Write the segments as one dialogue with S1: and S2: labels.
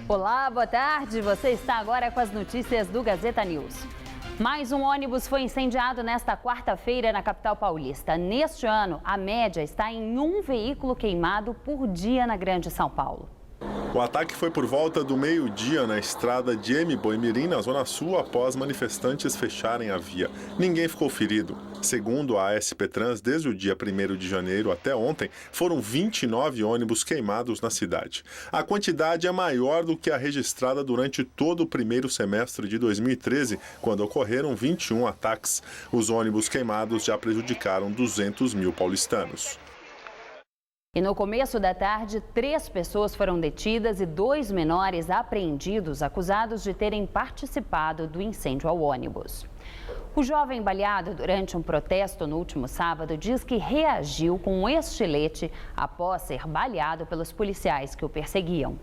S1: Olá, boa tarde. Você está agora com as notícias do Gazeta News. Mais um ônibus foi incendiado nesta quarta-feira na capital paulista. Neste ano, a média está em um veículo queimado por dia na Grande São Paulo.
S2: O ataque foi por volta do meio-dia na estrada de Boi-Mirim, na Zona Sul, após manifestantes fecharem a via. Ninguém ficou ferido. Segundo a ASP Trans, desde o dia 1º de janeiro até ontem, foram 29 ônibus queimados na cidade. A quantidade é maior do que a registrada durante todo o primeiro semestre de 2013, quando ocorreram 21 ataques. Os ônibus queimados já prejudicaram 200 mil paulistanos.
S1: E no começo da tarde, 3 pessoas foram detidas e 2 menores apreendidos, acusados de terem participado do incêndio ao ônibus. O jovem baleado durante um protesto no último sábado diz que reagiu com um estilete após ser baleado pelos policiais que o perseguiam.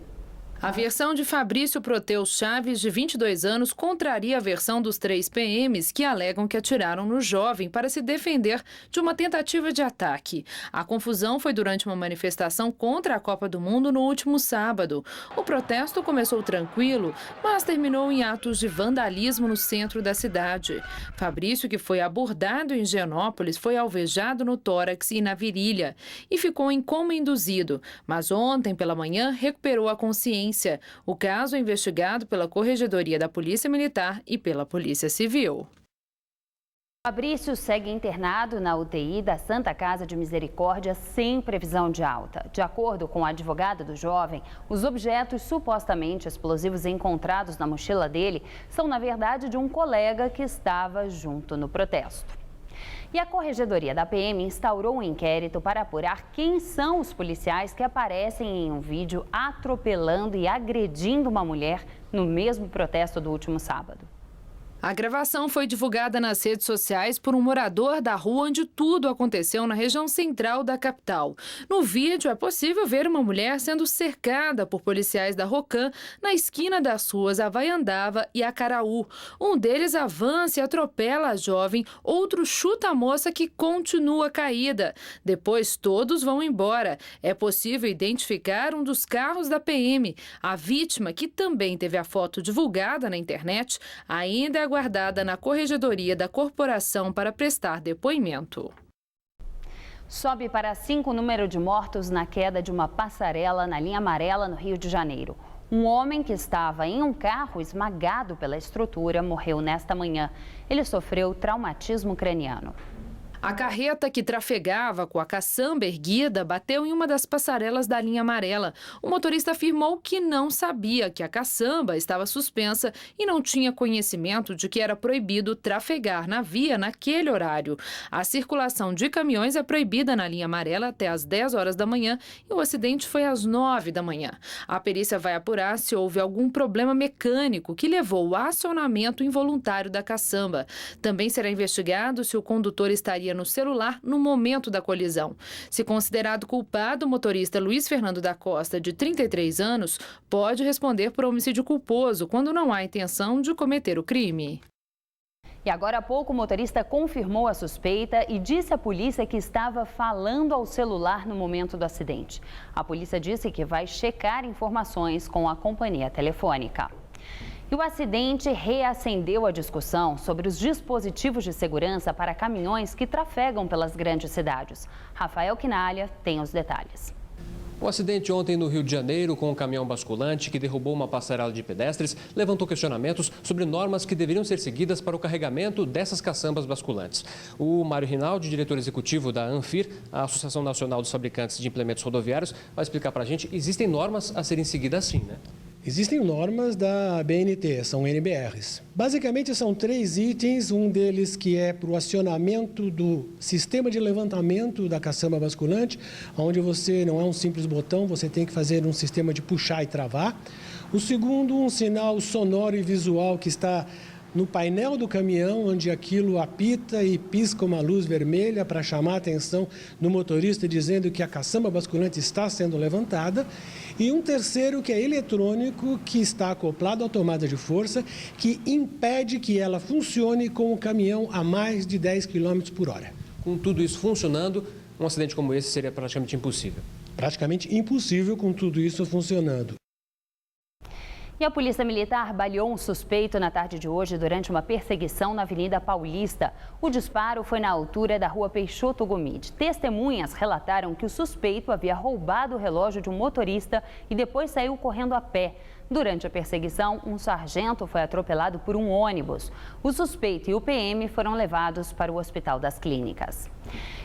S3: A versão de Fabrício Proteus Chaves, de 22 anos, contraria a versão dos 3 PMs que alegam que atiraram no jovem para se defender de uma tentativa de ataque. A confusão foi durante uma manifestação contra a Copa do Mundo no último sábado. O protesto começou tranquilo, mas terminou em atos de vandalismo no centro da cidade. Fabrício, que foi abordado em Higienópolis, foi alvejado no tórax e na virilha e ficou em coma induzido, mas ontem pela manhã recuperou a consciência. O caso é investigado pela Corregedoria da Polícia Militar e pela Polícia Civil.
S1: Fabrício segue internado na UTI da Santa Casa de Misericórdia sem previsão de alta. De acordo com o advogado do jovem, os objetos supostamente explosivos encontrados na mochila dele são, na verdade, de um colega que estava junto no protesto. E a Corregedoria da PM instaurou um inquérito para apurar quem são os policiais que aparecem em um vídeo atropelando e agredindo uma mulher no mesmo protesto do último sábado.
S3: A gravação foi divulgada nas redes sociais por um morador da rua onde tudo aconteceu na região central da capital. No vídeo é possível ver uma mulher sendo cercada por policiais da Rocan na esquina das ruas Havaiandava e Acaraú. Um deles avança e atropela a jovem, outro chuta a moça que continua caída. Depois todos vão embora. É possível identificar um dos carros da PM. A vítima, que também teve a foto divulgada na internet, ainda é guardada na Corregedoria da Corporação para prestar depoimento.
S1: Sobe para 5 o número de mortos na queda de uma passarela na linha amarela no Rio de Janeiro. Um homem que estava em um carro esmagado pela estrutura morreu nesta manhã. Ele sofreu traumatismo craniano.
S3: A carreta que trafegava com a caçamba erguida bateu em uma das passarelas da linha amarela. O motorista afirmou que não sabia que a caçamba estava suspensa e não tinha conhecimento de que era proibido trafegar na via naquele horário. A circulação de caminhões é proibida na linha amarela até às 10 horas da manhã e o acidente foi às 9 da manhã. A perícia vai apurar se houve algum problema mecânico que levou ao acionamento involuntário da caçamba. Também será investigado se o condutor estaria no celular no momento da colisão. Se considerado culpado, o motorista Luiz Fernando da Costa, de 33 anos, pode responder por homicídio culposo quando não há intenção de cometer o crime.
S1: E agora há pouco o motorista confirmou a suspeita e disse à polícia que estava falando ao celular no momento do acidente. A polícia disse que vai checar informações com a companhia telefônica. E o acidente reacendeu a discussão sobre os dispositivos de segurança para caminhões que trafegam pelas grandes cidades. Rafael Quinalha tem os detalhes.
S4: O acidente ontem no Rio de Janeiro com um caminhão basculante que derrubou uma passarela de pedestres levantou questionamentos sobre normas que deveriam ser seguidas para o carregamento dessas caçambas basculantes. O Mário Rinaldi, diretor executivo da ANFIR, a Associação Nacional dos Fabricantes de Implementos Rodoviários, vai explicar para a gente. Existem normas a serem seguidas sim, né?
S5: Existem normas da BNT, são NBRs. Basicamente são 3 itens, um deles que é para o acionamento do sistema de levantamento da caçamba basculante, onde você não é um simples botão, você tem que fazer um sistema de puxar e travar. O segundo, um sinal sonoro e visual que está no painel do caminhão, onde aquilo apita e pisca uma luz vermelha para chamar a atenção do motorista, dizendo que a caçamba basculante está sendo levantada. E um terceiro, que é eletrônico, que está acoplado à tomada de força, que impede que ela funcione com o caminhão a mais de 10 km por hora.
S4: Com tudo isso funcionando, um acidente como esse seria praticamente impossível.
S5: Praticamente impossível com tudo isso funcionando.
S1: E a Polícia Militar baleou um suspeito na tarde de hoje durante uma perseguição na Avenida Paulista. O disparo foi na altura da Rua Peixoto Gomide. Testemunhas relataram que o suspeito havia roubado o relógio de um motorista e depois saiu correndo a pé. Durante a perseguição, um sargento foi atropelado por um ônibus. O suspeito e o PM foram levados para o Hospital das Clínicas.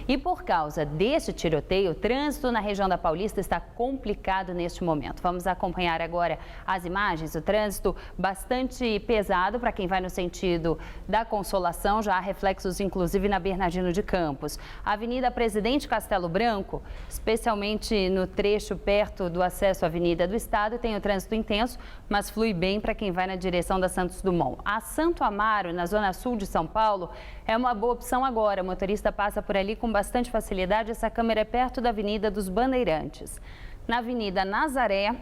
S1: E por causa deste tiroteio, o trânsito na região da Paulista está complicado neste momento. Vamos acompanhar agora as imagens. O trânsito bastante pesado para quem vai no sentido da Consolação. Já há reflexos, inclusive, na Bernardino de Campos. A Avenida Presidente Castelo Branco, especialmente no trecho perto do acesso à Avenida do Estado, tem o trânsito intenso, mas flui bem para quem vai na direção da Santos Dumont. A Santo Amaro, na zona sul de São Paulo, é uma boa opção agora. O motorista passa por ali com bastante facilidade. Essa câmera é perto da Avenida dos Bandeirantes. Na Avenida Nazaré,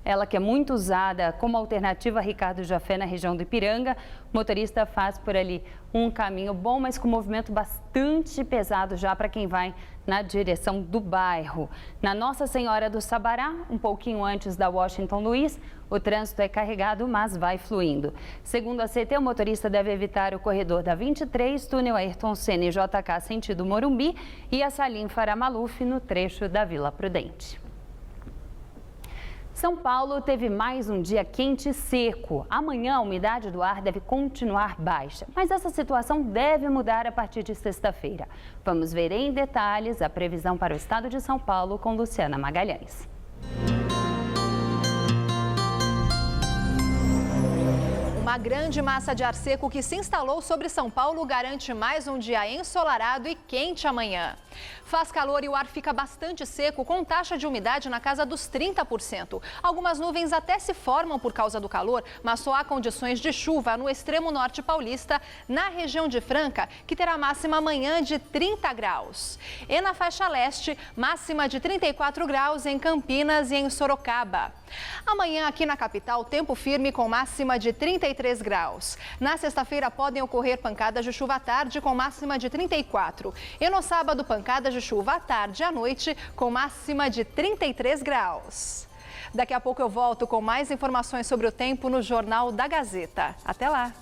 S1: ela que é muito usada como alternativa a Ricardo Jafé na região do Ipiranga, o motorista faz por ali um caminho bom, mas com movimento bastante pesado já para quem vai na direção do bairro. Na Nossa Senhora do Sabará, um pouquinho antes da Washington Luiz, o trânsito é carregado, mas vai fluindo. Segundo a CT, o motorista deve evitar o corredor da 23, túnel Ayrton Senna e JK sentido Morumbi e a Salim Farah Maluf no trecho da Vila Prudente. São Paulo teve mais um dia quente e seco. Amanhã a umidade do ar deve continuar baixa, mas essa situação deve mudar a partir de sexta-feira. Vamos ver em detalhes a previsão para o estado de São Paulo com Luciana Magalhães.
S6: Uma grande massa de ar seco que se instalou sobre São Paulo garante mais um dia ensolarado e quente amanhã. Faz calor e o ar fica bastante seco, com taxa de umidade na casa dos 30%. Algumas nuvens até se formam por causa do calor, mas só há condições de chuva no extremo norte paulista, na região de Franca, que terá máxima amanhã de 30 graus. E na faixa leste, máxima de 34 graus em Campinas e em Sorocaba. Amanhã aqui na capital, tempo firme com máxima de 33 graus. Na sexta-feira podem ocorrer pancadas de chuva à tarde com máxima de 34. E no sábado, pancadas de chuva à tarde e à noite com máxima de 33 graus. Daqui a pouco eu volto com mais informações sobre o tempo no Jornal da Gazeta. Até lá!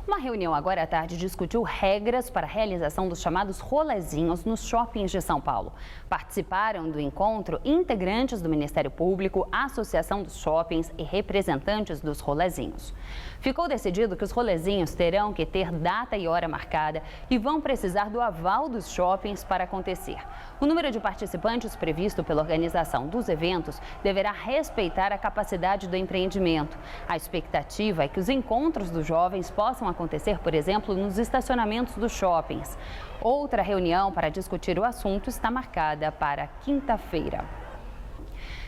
S1: Uma reunião agora à tarde discutiu regras para a realização dos chamados rolezinhos nos shoppings de São Paulo. Participaram do encontro integrantes do Ministério Público, Associação dos Shoppings e representantes dos rolezinhos. Ficou decidido que os rolezinhos terão que ter data e hora marcada e vão precisar do aval dos shoppings para acontecer. O número de participantes previsto pela organização dos eventos deverá respeitar a capacidade do empreendimento. A expectativa é que os encontros dos jovens possam acontecer, por exemplo, nos estacionamentos dos shoppings. Outra reunião para discutir o assunto está marcada para quinta-feira.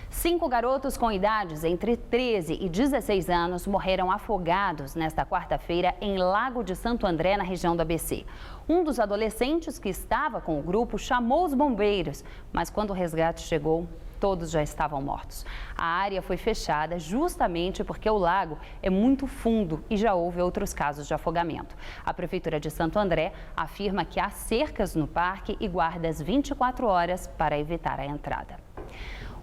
S1: 5 garotos com idades entre 13 e 16 anos morreram afogados nesta quarta-feira em Lago de Santo André, na região do ABC. Um dos adolescentes que estava com o grupo chamou os bombeiros, mas quando o resgate chegou, todos já estavam mortos. A área foi fechada justamente porque o lago é muito fundo e já houve outros casos de afogamento. A Prefeitura de Santo André afirma que há cercas no parque e guardas 24 horas para evitar a entrada.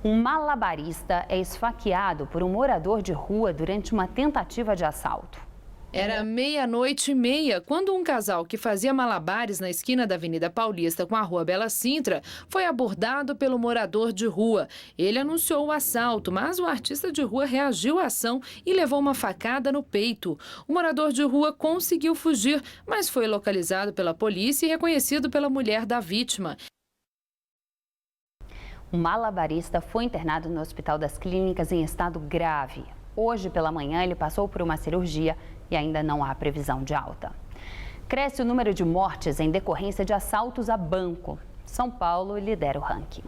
S1: Um malabarista é esfaqueado por um morador de rua durante uma tentativa de assalto.
S3: Era 00:30 quando um casal que fazia malabares na esquina da Avenida Paulista com a Rua Bela Sintra foi abordado pelo morador de rua. Ele anunciou o assalto, mas o artista de rua reagiu à ação e levou uma facada no peito. O morador de rua conseguiu fugir, mas foi localizado pela polícia e reconhecido pela mulher da vítima.
S1: Um malabarista foi internado no Hospital das Clínicas em estado grave. Hoje pela manhã ele passou por uma cirurgia e ainda não há previsão de alta. Cresce o número de mortes em decorrência de assaltos a banco. São Paulo lidera o ranking.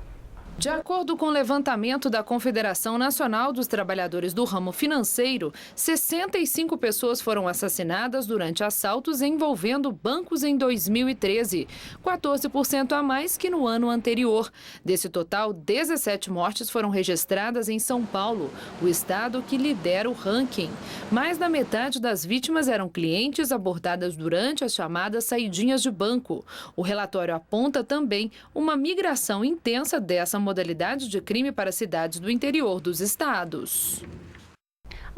S3: De acordo com o levantamento da Confederação Nacional dos Trabalhadores do Ramo Financeiro, 65 pessoas foram assassinadas durante assaltos envolvendo bancos em 2013, 14% a mais que no ano anterior. Desse total, 17 mortes foram registradas em São Paulo, o estado que lidera o ranking. Mais da metade das vítimas eram clientes abordadas durante as chamadas saidinhas de banco. O relatório aponta também uma migração intensa dessa modalidade de crime para cidades do interior dos estados.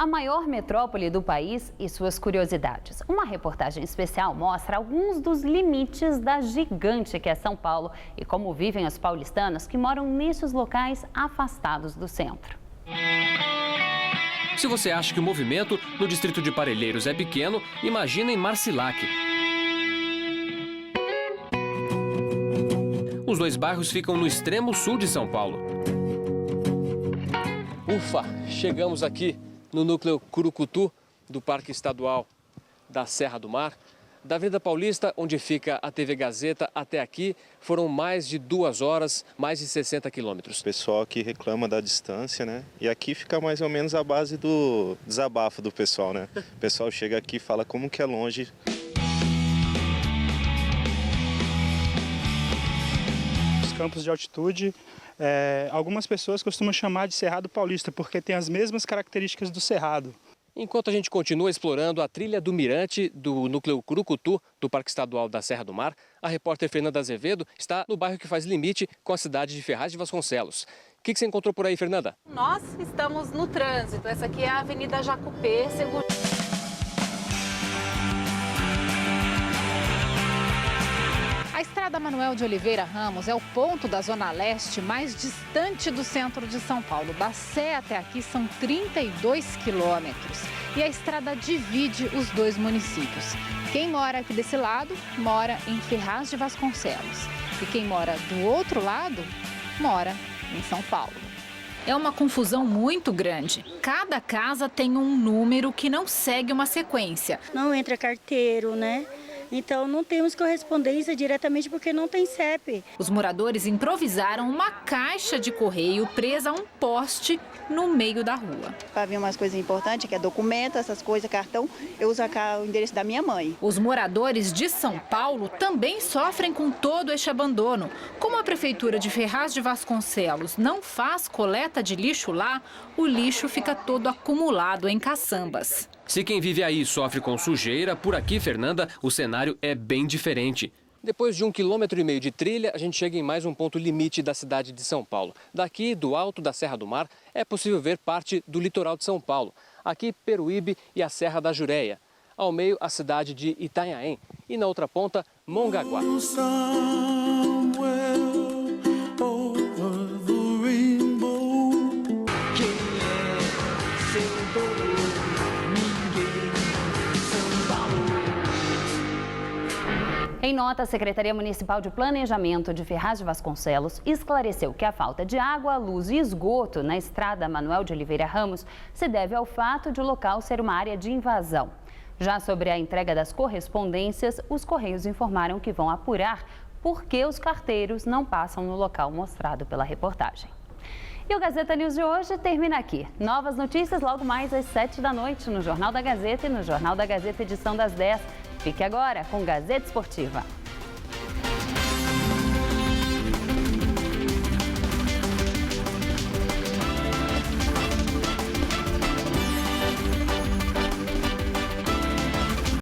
S1: A maior metrópole do país e suas curiosidades. Uma reportagem especial mostra alguns dos limites da gigante que é São Paulo e como vivem os paulistanos que moram nesses locais afastados do centro.
S4: Se você acha que o movimento no distrito de Parelheiros é pequeno, imagina em Marcilac. Os dois bairros ficam no extremo sul de São Paulo. Ufa, chegamos aqui no núcleo Curucutu do Parque Estadual da Serra do Mar. Da Avenida Paulista, onde fica a TV Gazeta, até aqui foram mais de 2 horas, mais de 60 quilômetros.
S7: O pessoal aqui reclama da distância, né? E aqui fica mais ou menos a base do desabafo do pessoal, né? O pessoal chega aqui e fala como que é longe.
S8: Os campos de altitude, algumas pessoas costumam chamar de Cerrado Paulista, porque tem as mesmas características do Cerrado.
S4: Enquanto a gente continua explorando a trilha do Mirante do núcleo Curucutu do Parque Estadual da Serra do Mar, a repórter Fernanda Azevedo está no bairro que faz limite com a cidade de Ferraz de Vasconcelos. O que você encontrou por aí, Fernanda?
S9: Nós estamos no trânsito. Essa aqui é a Avenida Jacupêssego. A Estrada Manuel de Oliveira Ramos é o ponto da Zona Leste mais distante do centro de São Paulo. Da Sé até aqui são 32 quilômetros. E a estrada divide os dois municípios. Quem mora aqui desse lado, mora em Ferraz de Vasconcelos. E quem mora do outro lado, mora em São Paulo. É uma confusão muito grande. Cada casa tem um número que não segue uma sequência.
S10: Não entra carteiro, né? Então não temos correspondência diretamente porque não tem CEP.
S9: Os moradores improvisaram uma caixa de correio presa a um poste no meio da rua.
S10: Para vir umas coisas importantes, que é documento, essas coisas, cartão, eu uso o endereço da minha mãe.
S9: Os moradores de São Paulo também sofrem com todo este abandono. Como a Prefeitura de Ferraz de Vasconcelos não faz coleta de lixo lá, o lixo fica todo acumulado em caçambas.
S4: Se quem vive aí sofre com sujeira, por aqui, Fernanda, o cenário é bem diferente. Depois de 1,5 km de trilha, a gente chega em mais um ponto limite da cidade de São Paulo. Daqui, do alto da Serra do Mar, é possível ver parte do litoral de São Paulo. Aqui, Peruíbe e a Serra da Jureia. Ao meio, a cidade de Itanhaém. E na outra ponta, Mongaguá.
S1: Em nota, a Secretaria Municipal de Planejamento de Ferraz de Vasconcelos esclareceu que a falta de água, luz e esgoto na estrada Manuel de Oliveira Ramos se deve ao fato de o local ser uma área de invasão. Já sobre a entrega das correspondências, os Correios informaram que vão apurar por que os carteiros não passam no local mostrado pela reportagem. E o Gazeta News de hoje termina aqui. Novas notícias logo mais às 7 da noite no Jornal da Gazeta e no Jornal da Gazeta edição das 10. Fique agora com Gazeta Esportiva.